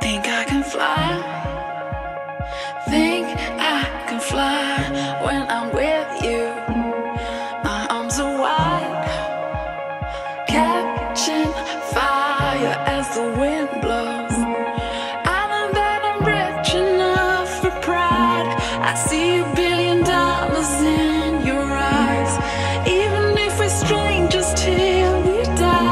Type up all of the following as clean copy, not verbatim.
Think I can fly. Think I can fly when I'm with you. My arms are wide, catching fire as the wind blows. I know that I'm rich enough for pride. I see $1 billion in your eyes, even if we're strangers till we die.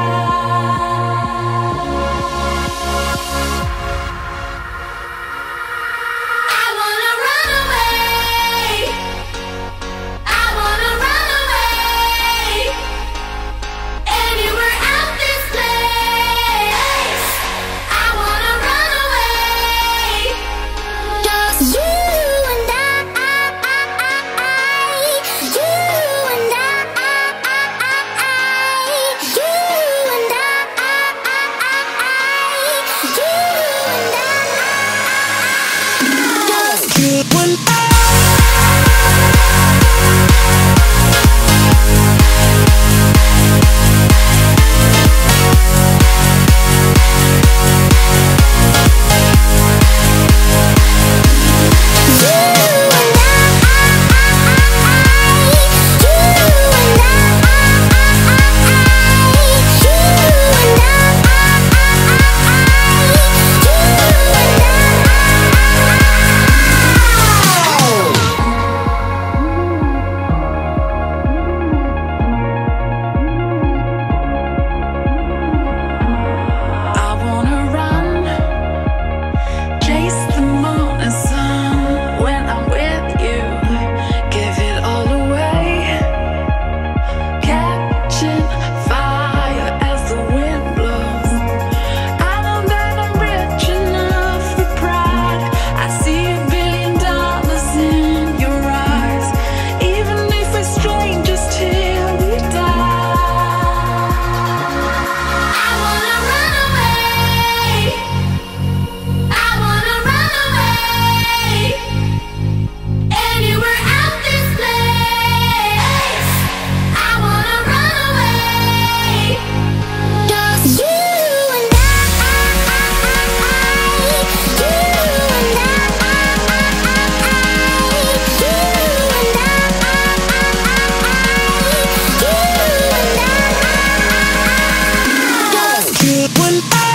When